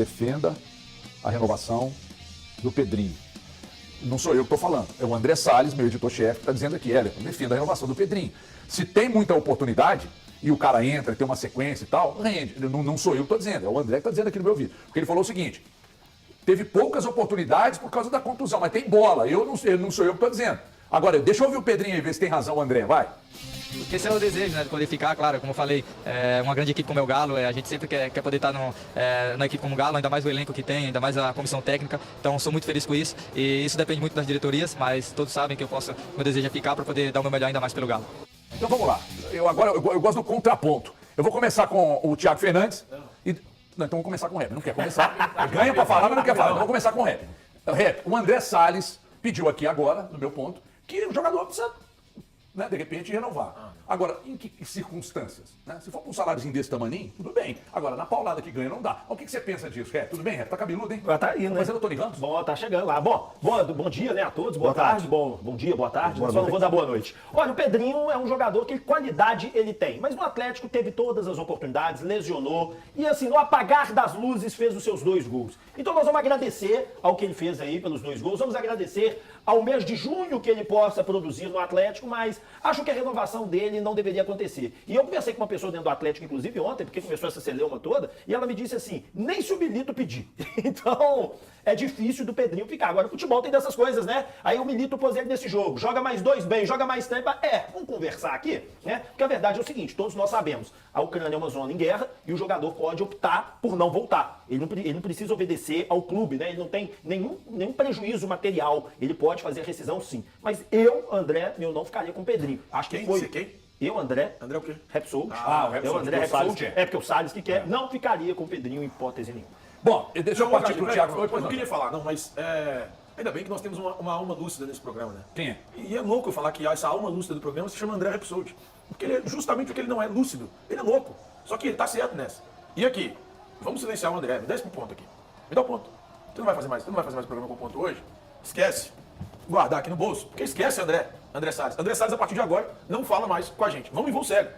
defenda a renovação do Pedrinho. Não sou eu que estou falando, é o André Salles, meu editor-chefe, que está dizendo aqui, defenda a renovação do Pedrinho. Se tem muita oportunidade e o cara entra, tem uma sequência e tal, rende. Não sou eu que estou dizendo, é o André que está dizendo aqui no meu vídeo. Porque ele falou o seguinte, teve poucas oportunidades por causa da contusão, mas tem bola, não sou eu que estou dizendo. Agora, deixa eu ouvir o Pedrinho e ver se tem razão o André, vai. Esse é o desejo, né, de poder ficar, claro, como eu falei, uma grande equipe como é o Galo, a gente sempre quer poder estar na equipe como o Galo, ainda mais o elenco que tem, ainda mais a comissão técnica, então sou muito feliz com isso e isso depende muito das diretorias, mas todos sabem que meu desejo é ficar para poder dar o meu melhor ainda mais pelo Galo. Então vamos lá, eu gosto do contraponto. Eu vou começar com o Thiago Fernandes e... Não, então vamos começar com o Rap, não quer começar, ganha para falar, mas não quer falar, então vamos começar com o Rap. Rap, o André Salles pediu aqui agora, no meu ponto, que o jogador precisa, né, de repente, renovar. Agora, em que circunstâncias? Né? Se for com um saláriozinho desse tamaninho, tudo bem. Agora, na paulada que ganha, não dá. O que você pensa disso, Ré? Tudo bem, Ré? Tá cabeludo, hein? Tá aí, né? Mas eu não tô ligando. Bom, tá chegando lá. Bom dia, né, a todos. Boa tarde. Bom dia, boa tarde. Só não vou dar boa noite. Olha, o Pedrinho é um jogador que qualidade ele tem. Mas no Atlético teve todas as oportunidades, lesionou. E assim, no apagar das luzes, fez os seus 2 gols. Então nós vamos agradecer ao que ele fez aí pelos 2 gols. Vamos agradecer ao mês de junho que ele possa produzir no Atlético, mas acho que a renovação dele não deveria acontecer. E eu conversei com uma pessoa dentro do Atlético, inclusive ontem, porque começou essa celeuma toda, e ela me disse assim, nem se o Milito pedir. Então, é difícil do Pedrinho ficar. Agora, o futebol tem dessas coisas, né? Aí o Milito pôs ele nesse jogo, joga mais 2 bem, joga mais 3, vamos conversar aqui, né? Porque a verdade é o seguinte, todos nós sabemos, a Ucrânia é uma zona em guerra e o jogador pode optar por não voltar. Ele não precisa obedecer ao clube, né? Ele não tem nenhum prejuízo material, ele pode fazer a rescisão sim. Mas eu, André, eu não ficaria com o Pedrinho. Acho que foi... Quem? Eu, André. André o quê? Repsold. O Repsold. Eu, André Repsold. É porque o Salles que quer. Não ficaria com o Pedrinho em hipótese nenhuma. Bom, deixa eu partir pro Thiago. Eu não queria falar, não, mas ainda bem que nós temos uma alma lúcida nesse programa, né? Quem é? E é louco eu falar que essa alma lúcida do programa se chama André Repsold. Porque ele justamente porque ele não é lúcido, ele é louco. Só que ele tá certo nessa. E aqui, vamos silenciar o André, me dá esse ponto aqui. Me dá o ponto. Você não vai fazer mais programa com ponto hoje? Esquece. Guardar aqui no bolso. Porque esquece André Salles. André Salles, a partir de agora, não fala mais com a gente. Vamos em voo cego.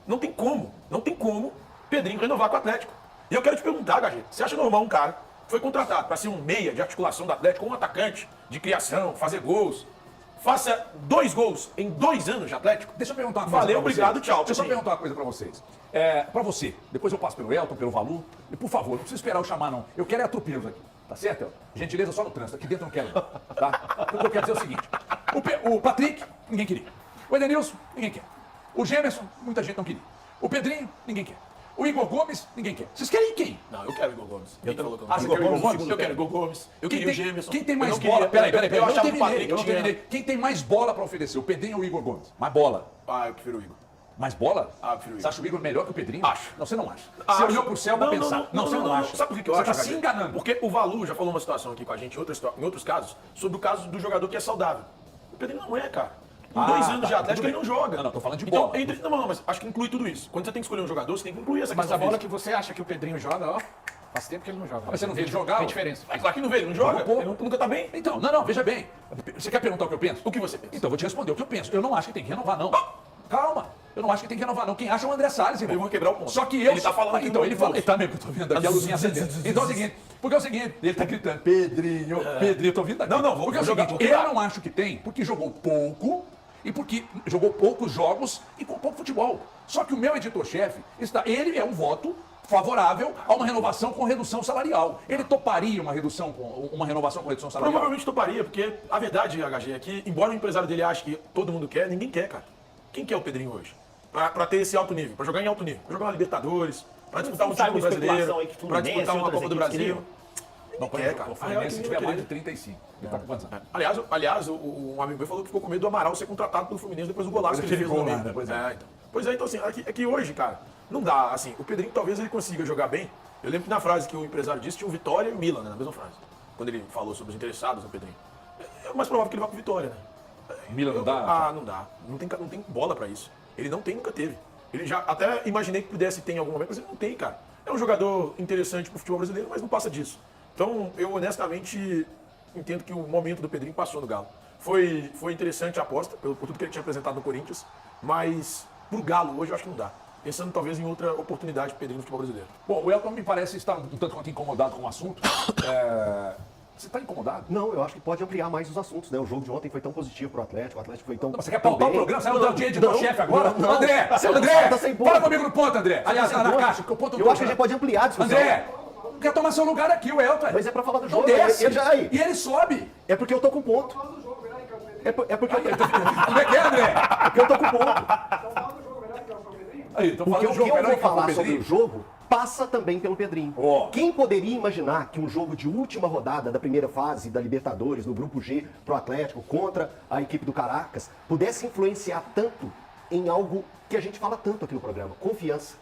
Não tem como Pedrinho renovar com o Atlético. E eu quero te perguntar, Gagê, você acha normal um cara que foi contratado para ser um meia de articulação do Atlético, um atacante de criação, fazer gols, faça 2 gols em 2 anos de Atlético? Deixa eu perguntar uma coisa. Valeu, obrigado, vocês. tchau. Deixa eu só perguntar uma coisa pra vocês. Pra você, depois eu passo pelo Elton, pelo Valu, e por favor, não precisa esperar eu chamar, não. Eu quero atropelos aqui, tá certo, Elton? Gentileza só no trânsito, aqui dentro eu não quero, não, tá? O que eu quero dizer é o seguinte: o Patrick, ninguém queria. O Edenilson, ninguém quer. O Gemerson, muita gente não queria. O Pedrinho, ninguém quer. O Igor Gomes, ninguém quer. Vocês querem quem? Não, eu quero o Igor Gomes. Eu falou que eu Ah, você quer o Igor Gomes? Eu quero o Igor Gomes. Eu queria o Gemerson. Quem tem mais eu bola? Peraí, eu não achava que o Patrick terminei. Quem tem mais bola pra oferecer, o Pedrinho ou o Igor Gomes? Mais bola. Ah, eu prefiro o Igor. Mais bola? Ah, eu prefiro o Igor. Você acha o Igor melhor que o Pedrinho? Acho. Não, você não acha. Acho. Você olhou pro céu pra pensar. Não, você não acha. Sabe por que eu você acho? Você tá se enganando. Porque o Valu já falou uma situação aqui com a gente em outros casos, sobre o caso do jogador que é saudável. O Pedrinho não é, cara. Em 2 anos de Atlético ele não joga. Não, tô falando de então, bola. Não, mas acho que inclui tudo isso. Quando você tem que escolher um jogador, você tem que incluir essa Mas questão a bola física. que você acha que o Pedrinho joga, ó, faz tempo que ele não joga. Mas você não vê ele jogar? Tem diferença. É claro que não vê, ele não joga. Jogou Ele nunca tá bem. Então, não, veja bem. Você quer perguntar o que eu penso? O que você pensa? Então, eu vou te responder o que eu penso. Eu não acho que tem que renovar, não. Calma. Eu não acho que tem que renovar, não. Quem acha é o André Salles, irmão. Eu vou quebrar o ponto. Só que eu... Ele tá falando aqui então, no ele fala... bolso. Tá mesmo, que eu tô vendo aqui a luzinha acendendo. Então é o seguinte, porque é o seguinte, ele tá gritando, Pedrinho, eu tô vindo aqui. Não, vou porque é o jogar. seguinte, eu não acho que tem, porque jogou pouco e porque jogou poucos jogos e com pouco futebol. Só que o meu editor-chefe, ele é um voto favorável a uma renovação com redução salarial. Ele toparia uma renovação com redução salarial? Provavelmente toparia, porque a verdade, HG, é que, embora o empresário dele ache que todo mundo quer, ninguém quer, cara. Quem quer o Pedrinho hoje? Pra ter esse alto nível, pra jogar em alto nível, pra jogar uma Libertadores, pra disputar um título brasileiro, pra disputar uma Copa do Brasil. Não, quer, cara. O Fluminense se tiver mais de 35. Ele tá com quantos anos? Aliás, um amigo meu falou que ficou com medo do Amaral ser contratado pelo Fluminense depois do golaço que ele fez no meio. Pois é, então assim, é que hoje, cara, não dá, assim, o Pedrinho talvez ele consiga jogar bem. Eu lembro que na frase que o empresário disse, tinha o Vitória e o Milan, né, na mesma frase. Quando ele falou sobre os interessados no Pedrinho. É mais provável que ele vá com o Vitória, né? Milan não dá? Não dá. Não tem bola pra isso. Ele não tem, nunca teve. Ele já até imaginei que pudesse ter em algum momento, mas ele não tem, cara. É um jogador interessante pro futebol brasileiro, mas não passa disso. Então, eu honestamente entendo que o momento do Pedrinho passou no Galo. Foi interessante a aposta, por tudo que ele tinha apresentado no Corinthians, mas pro Galo hoje eu acho que não dá. pensando talvez em outra oportunidade pro Pedrinho no futebol brasileiro. Bom, o Elton me parece estar um tanto quanto incomodado com o assunto. Você está incomodado? Não, eu acho que pode ampliar mais os assuntos, né? O jogo de ontem foi tão positivo pro Atlético, o Atlético foi tão... Você quer pautar o programa? Você não de editor-chefe agora? não. André! Você André! tá sem ponto. Fala comigo no ponto, André. Aliás, sem na ponto. caixa, porque o ponto Eu acho que a gente pode ampliar a discussão. André! Quer tomar seu lugar aqui, o Elton. Mas é pra falar do Não jogo. desce. Aí. E ele sobe. É porque eu tô com ponto. É porque eu tô... Como é que é, André? Porque eu tô com ponto. Aí, tô Porque falando o do que jogo, eu vou falar Pedrinho. sobre o jogo passa também pelo Pedrinho. Ó. Quem poderia imaginar que um jogo de última rodada da primeira fase da Libertadores, no Grupo G, pro Atlético, contra a equipe do Caracas, pudesse influenciar tanto em algo que a gente fala tanto aqui no programa, confiança.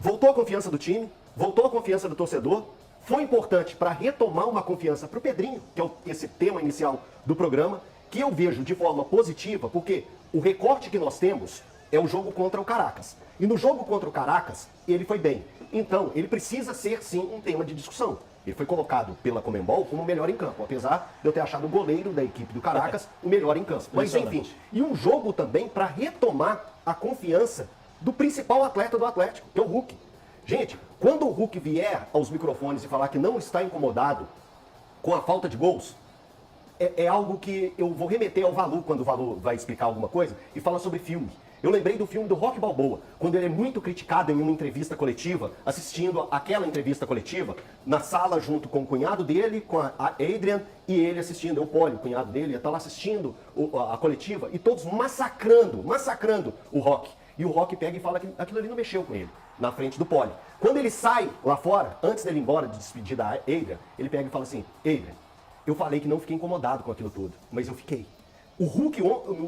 Voltou a confiança do time, voltou a confiança do torcedor, foi importante para retomar uma confiança para o Pedrinho, que é esse tema inicial do programa, que eu vejo de forma positiva, porque o recorte que nós temos é o jogo contra o Caracas. E no jogo contra o Caracas, ele foi bem. Então, ele precisa ser, sim, um tema de discussão. Ele foi colocado pela Conmebol como o melhor em campo, apesar de eu ter achado o goleiro da equipe do Caracas o melhor em campo. Mas, enfim, e um jogo também para retomar a confiança do principal atleta do Atlético, que é o Hulk. Gente, quando o Hulk vier aos microfones e falar que não está incomodado com a falta de gols, é algo que eu vou remeter ao Valu, quando o Valu vai explicar alguma coisa, e fala sobre filme. Eu lembrei do filme do Rocky Balboa, quando ele é muito criticado em uma entrevista coletiva, assistindo aquela entrevista coletiva, na sala junto com o cunhado dele, com a Adrian, e ele assistindo, o Poli, o cunhado dele, está lá assistindo a coletiva, e todos massacrando o Rocky. E o Rocky pega e fala que aquilo ali não mexeu com ele, na frente do Poli. Quando ele sai lá fora, antes dele ir embora, de despedir da Adrian, ele pega e fala assim, Adrian, eu falei que não fiquei incomodado com aquilo tudo, mas eu fiquei. O Hulk,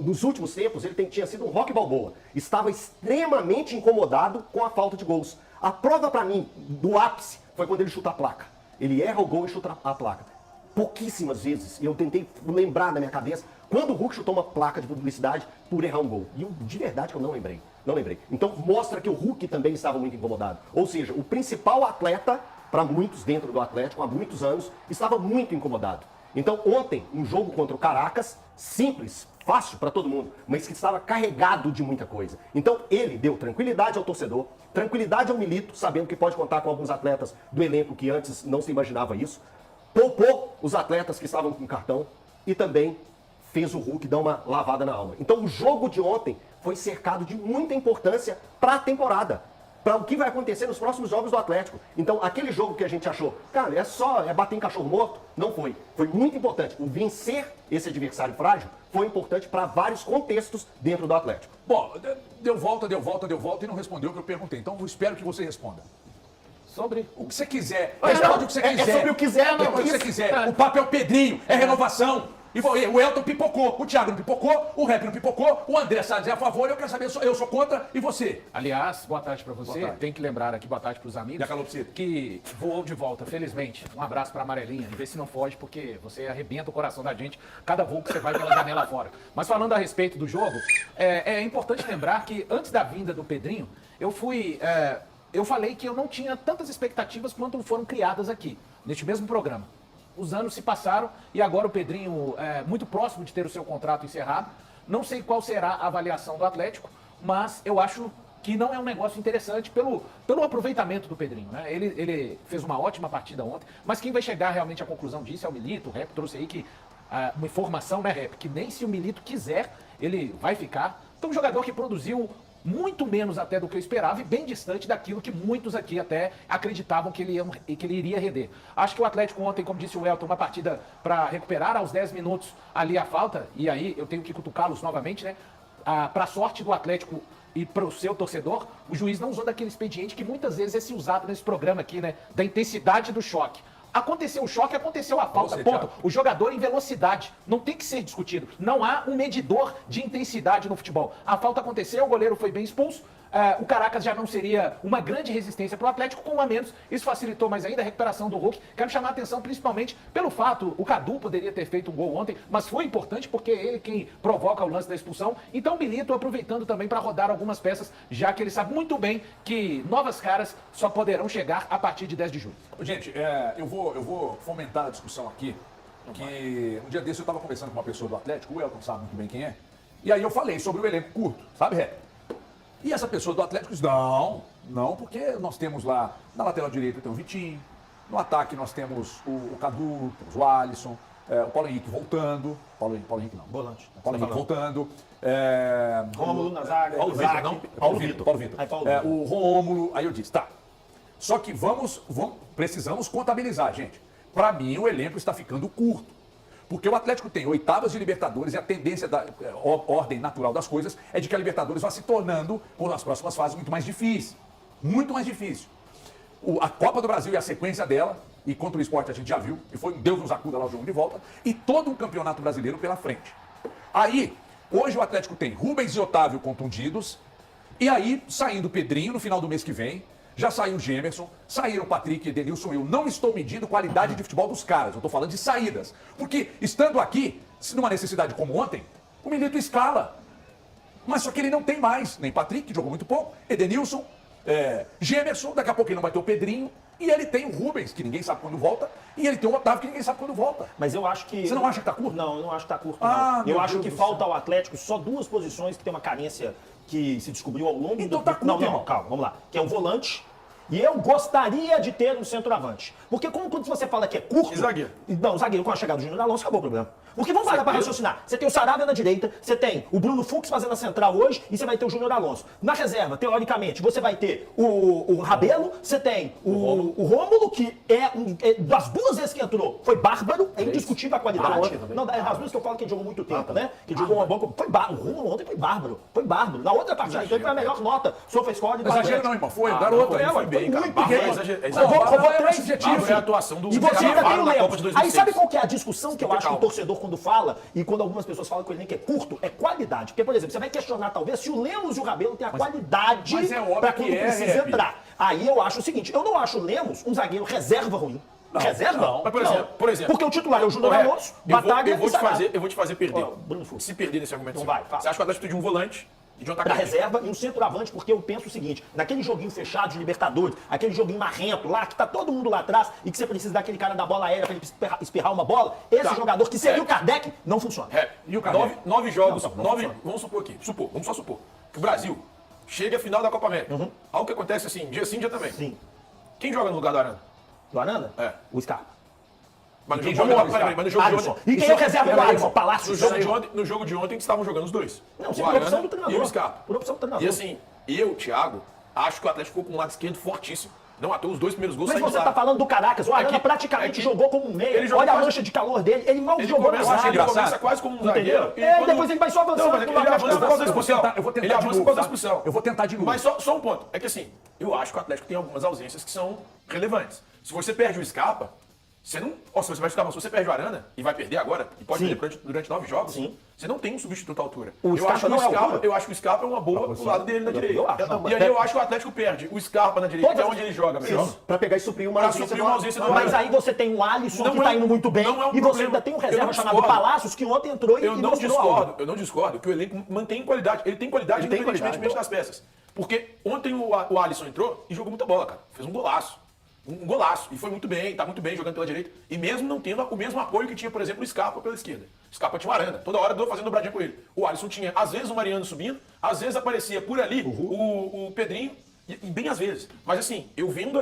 nos últimos tempos, ele tinha sido um Rocky Balboa. Estava extremamente incomodado com a falta de gols. A prova para mim, do ápice, foi quando ele chuta a placa. Ele erra o gol e chuta a placa. Pouquíssimas vezes, eu tentei lembrar na minha cabeça, quando o Hulk chutou uma placa de publicidade por errar um gol. E de verdade que eu não lembrei. Não lembrei. Então mostra que o Hulk também estava muito incomodado. Ou seja, o principal atleta, para muitos dentro do Atlético, há muitos anos, estava muito incomodado. Então ontem, um jogo contra o Caracas, simples, fácil para todo mundo, mas que estava carregado de muita coisa. Então ele deu tranquilidade ao torcedor, tranquilidade ao Milito, sabendo que pode contar com alguns atletas do elenco que antes não se imaginava isso, poupou os atletas que estavam com cartão e também fez o Hulk dar uma lavada na alma. Então o jogo de ontem foi cercado de muita importância para a temporada, para o que vai acontecer nos próximos jogos do Atlético. Então, aquele jogo que a gente achou, cara, é bater em cachorro morto, não foi. Foi muito importante. O vencer esse adversário frágil foi importante para vários contextos dentro do Atlético. Bom, deu volta e não respondeu o que eu perguntei. Então, eu espero que você responda. Sobre O que você quiser. Mas Responde não, o que você é quiser. sobre o quiser, não, É o que você isso. quiser. O papo é o Pedrinho, é renovação. E o Elton pipocou, o Thiago não pipocou, o Rap não pipocou, o André Salles é a favor, eu quero saber, eu sou contra, e você? Aliás, boa tarde pra você. Boa tarde. Tem que lembrar aqui, boa tarde pros amigos. E a calopsita? Que voou de volta, felizmente. Um abraço pra Amarelinha. E vê se não foge, porque você arrebenta o coração da gente cada voo que você vai pela janela fora. Mas falando a respeito do jogo, é importante lembrar que antes da vinda do Pedrinho, eu falei que eu não tinha tantas expectativas quanto foram criadas aqui, neste mesmo programa. Os anos se passaram e agora o Pedrinho é muito próximo de ter o seu contrato encerrado. Não sei qual será a avaliação do Atlético, mas eu acho que não é um negócio interessante pelo aproveitamento do Pedrinho, né? Ele fez uma ótima partida ontem, mas quem vai chegar realmente à conclusão disso é o Milito. O Rap trouxe aí que uma informação, né, Rap, que nem se o Milito quiser, ele vai ficar. Então um jogador que produziu muito menos até do que eu esperava e bem distante daquilo que muitos aqui até acreditavam que ele iria render. Acho que o Atlético ontem, como disse o Elton, uma partida para recuperar aos 10 minutos ali a falta, e aí eu tenho que cutucá-los novamente, né? Para a sorte do Atlético e para o seu torcedor, o juiz não usou daquele expediente que muitas vezes é se usado nesse programa aqui, né? Da intensidade do choque. Aconteceu o choque, aconteceu a falta, Você, ponto. Thiago. O jogador em velocidade não tem que ser discutido. Não há um medidor de intensidade no futebol. A falta aconteceu, o goleiro foi bem expulso. O Caracas já não seria uma grande resistência para o Atlético, com um a menos. Isso facilitou mais ainda a recuperação do Hulk. Quero chamar a atenção principalmente pelo fato, o Cadu poderia ter feito um gol ontem, mas foi importante porque é ele quem provoca o lance da expulsão. Então o Milito aproveitando também para rodar algumas peças, já que ele sabe muito bem que novas caras só poderão chegar a partir de 10 de julho. Gente, eu vou fomentar a discussão aqui, que um dia desse eu estava conversando com uma pessoa do Atlético, o Elton sabe muito bem quem é, e aí eu falei sobre o elenco curto, sabe, Ré? E essa pessoa do Atlético diz, não, porque nós temos lá, na lateral direita tem o Vitinho, no ataque nós temos o Cadu, temos o Alisson, o Paulo Henrique voltando, Paulo Henrique não. Volante. Paulo Henrique voltando. Rômulo na zaga. Paulo Vitor, não? Paulo Vitor. Aí, Paulo Vitor. O Rômulo, aí eu disse, tá. Só que precisamos contabilizar, gente. Para mim, o elenco está ficando curto. Porque o Atlético tem oitavas de Libertadores e a tendência da ordem natural das coisas é de que a Libertadores vá se tornando, nas próximas fases, muito mais difícil. Muito mais difícil. A Copa do Brasil e a sequência dela, e contra o Sport a gente já viu, e foi um Deus nos acuda lá o jogo de volta, e todo um campeonato brasileiro pela frente. Aí, hoje o Atlético tem Rubens e Otávio contundidos, e aí, saindo o Pedrinho no final do mês que vem, já saiu o Gemerson, saíram o Patrick e Edenilson. Eu não estou medindo qualidade de futebol dos caras, eu estou falando de saídas. Porque, estando aqui, se numa necessidade como ontem, o Milito escala. Mas só que ele não tem mais, nem Patrick, que jogou muito pouco, Edenilson, Gemerson, daqui a pouco ele não vai ter o Pedrinho, e ele tem o Rubens, que ninguém sabe quando volta, e ele tem o Otávio, que ninguém sabe quando volta. Mas eu acho que... Você não acha que tá curto? Não, eu não acho que tá curto, Ah, não. meu Eu acho Deus que do falta céu. ao Atlético só duas posições que tem uma carência que se descobriu ao longo Então do... tá curto, Não, irmão. calma, vamos lá. Que é o volante. E eu gostaria de ter um centroavante. Porque quando você fala que é curto... E zagueiro? Não, o zagueiro com a chegada do Júnior Alonso acabou o problema. Porque vamos parar para raciocinar. Você tem o Saravia na direita, você tem o Bruno Fux fazendo a central hoje e você vai ter o Júnior Alonso. Na reserva, teoricamente, você vai ter o Rabelo, você tem o Rômulo, que das duas vezes que entrou, foi bárbaro, é indiscutível a qualidade. Não, é as duas que eu falo que ele jogou muito tempo, né? Que ele jogou uma boa... Foi bárbaro. O Rômulo ontem foi bárbaro. Foi bárbaro. Na outra partida, então, ele foi a melhor nota. SofaScore do Exagero não, irmão. Foi, garoto. Ele foi bem, cara. muito Bárbaro bem. é exagero. Roubou é três subjetivo. Bárbaro é a atuação do E você ainda tem o Cannavaro na Copa Lemos. de Aí 2006. sabe qual que é a discussão que eu acho que o calma. torcedor quando fala, e quando algumas pessoas falam que o elenco é curto, é qualidade. Porque, por exemplo, você vai questionar talvez se o Lemos e o Rabelo têm a qualidade mas é óbvio pra que quando é, precisa Rep. entrar. Aí eu acho o seguinte, eu não acho o Lemos um zagueiro reserva ruim. Reserva? não. Mas, por exemplo... Porque o titular é o Júnior Alonso, eu vou e Saravia. te fazer perder. Ó, Bruno Fux. Se perder nesse argumento, Então seu. vai, fala. Você acha que o Atlético precisa de um volante e de um Pra atacante? reserva e um centroavante, porque eu penso o seguinte, naquele joguinho fechado de Libertadores, aquele joguinho marrento lá, que tá todo mundo lá atrás e que você precisa daquele cara da bola aérea pra ele espirrar uma bola, esse Tá. jogador que seria o Kardec, não funciona. E o Kardec? Nove jogos, Não nove... funciona. Vamos supor aqui, vamos só supor, que o Brasil chega à final da Copa América. Algo que acontece assim, dia sim, dia também. Sim. Quem joga no lugar do Arana? Do Aranda? É. O Scarpa. Mas no quem jogo de joga ontem, no peraí, mas no jogo de Alisson. ontem... E quem é o reserva do Peraí, Alisson? irmão. Palácio. No jogo de ontem estavam jogando os dois. Não, O sim, por Arana opção do treinador. e o Scarpa. Por opção do treinador. E assim, eu, Thiago, acho que o Atlético ficou com um lado esquerdo fortíssimo. Não à toa, os dois primeiros gols Mas saíram você lá. tá falando do Caracas. O Arana que- praticamente é que- jogou como um meio. ele jogou Olha a quase- mancha de calor dele. Ele mal Ele jogou começa, no ele zagueiro. começa quase como um Entendeu? zagueiro. É, depois ele vai só avançando. Não, mas ele pro lado avança por causa da da expulsão. Eu vou tentar Ele de avança novo, por causa da tá? expulsão. Eu vou tentar de novo. Mas só um ponto. É que assim, eu acho que o Atlético tem algumas ausências que são relevantes. Se você perde o Scarpa, você não... Ó, se você vai ficar, se você perde o Arana e vai perder agora, e pode Sim. perder durante 9 jogos, Sim. você não tem um substituto à altura. O Scarpa não é altura. Eu acho que o Scarpa é uma boa pro lado dele na direita. eu acho, não, E aí eu acho que o Atlético perde o Scarpa na direita, que é onde ele joga melhor. Isso. Pra pegar e suprir uma Pra ausência suprir do uma Arana. ausência do Mas Arana. aí você tem um Alisson Não que é tá um- indo muito bem. não é um E você problema. ainda tem um Eu reserva não chamado discordo. Palácios que ontem entrou e Eu não mostrou algo. discordo que o elenco mantém qualidade. Ele tem qualidade Ele tem independentemente qualidade. das peças. Porque ontem o Alisson entrou e jogou muita bola, cara. Fez um golaço. Um golaço. E foi muito bem, tá muito bem jogando pela direita. E mesmo não tendo o mesmo apoio que tinha, por exemplo, o Scarpa pela esquerda. O Scarpa tinha o Arana. Toda hora eu fazendo dobradinha com ele. O Alisson tinha, às vezes, o Mariano subindo, às vezes aparecia por ali o Pedrinho, e bem às vezes. Mas assim,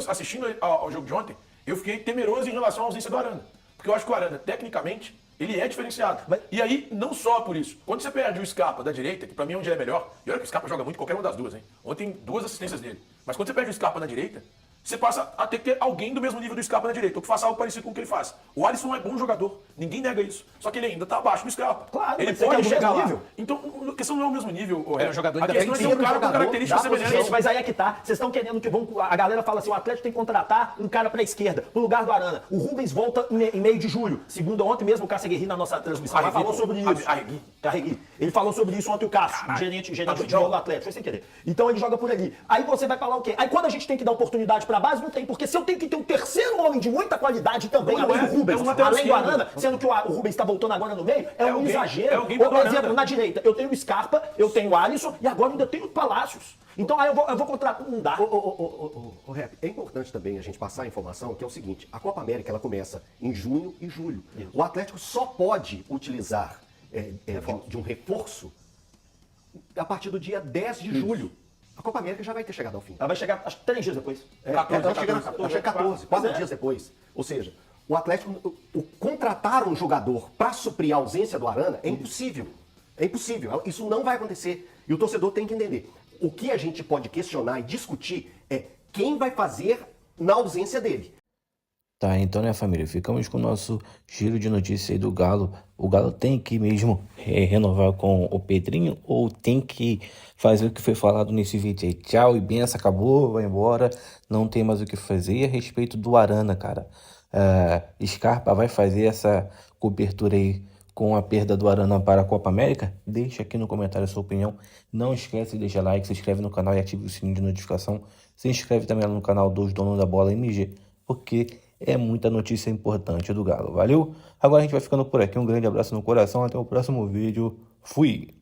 assistindo ao jogo de ontem, eu fiquei temeroso em relação à ausência do Arana. Porque eu acho que o Arana, tecnicamente, ele é diferenciado. E aí, não só por isso. Quando você perde o Scarpa da direita, que pra mim é onde ele é melhor, e olha que o Scarpa joga muito qualquer uma das duas, hein? Ontem, 2 assistências dele. Mas quando você perde o Scarpa na direita, você passa a ter que ter alguém do mesmo nível do Scarpa na direita, ou que faça algo parecido com o que ele faz. O Alisson é bom jogador, ninguém nega isso. Só que ele ainda tá abaixo do Scarpa. Claro, ele mas você pode quer o chegar mesmo lá. nível. Então, a questão não é o mesmo nível. É, o jogador a ainda questão é tem ser um que ser cara com jogador características da semelhantes. Gente, mas aí é que tá. Vocês estão querendo que vão. A galera fala assim: o Atlético tem que contratar um cara pra esquerda, pro lugar do Arana. O Rubens volta em meio de julho. Segundo ontem mesmo, o Cássio Guerri na nossa transmissão já falou sobre isso. Arregui. Ele falou sobre isso ontem, o Cássio, gerente de jogo do Atlético, foi sem querer. Então ele joga por ali. Aí você vai falar o quê? Aí quando a gente tem que dar oportunidade pra base, não tem. Porque se eu tenho que ter um terceiro homem de muita qualidade também, Não além é, do Rubens, é um lateral além do esquerdo. Arana, sendo que o Rubens tá voltando agora no meio, é um alguém- exagero. é alguém Ou, pro por exemplo, Arana. na direita, eu tenho o Scarpa, eu tenho o Alisson e agora ainda tenho o Palácios. Então aí eu vou contratar. Não dá. Ô, Rep, é importante também a gente passar a informação que é o seguinte, a Copa América ela começa em junho e julho. O Atlético só pode utilizar de um reforço a partir do dia 10 de julho. A Copa América já vai ter chegado ao fim. Ela vai chegar, acho que 3 dias depois. Ela chega na 14, 4 dias depois. Ou seja, o Atlético, contratar um jogador para suprir a ausência do Arana é impossível. É impossível. Isso não vai acontecer. E o torcedor tem que entender. O que a gente pode questionar e discutir é quem vai fazer na ausência dele. Tá, então, né, família, ficamos com o nosso giro de notícias aí do Galo. O Galo tem que mesmo renovar com o Pedrinho ou tem que fazer o que foi falado nesse vídeo aí? Tchau e benção, acabou, vai embora, não tem mais o que fazer. E a respeito do Arana, cara, Scarpa vai fazer essa cobertura aí com a perda do Arana para a Copa América? Deixa aqui no comentário a sua opinião. Não esquece de deixar like, se inscreve no canal e ative o sininho de notificação. Se inscreve também lá no canal dos Donos da Bola MG, porque é muita notícia importante do Galo. Valeu? Agora a gente vai ficando por aqui. Um grande abraço no coração. Até o próximo vídeo. Fui!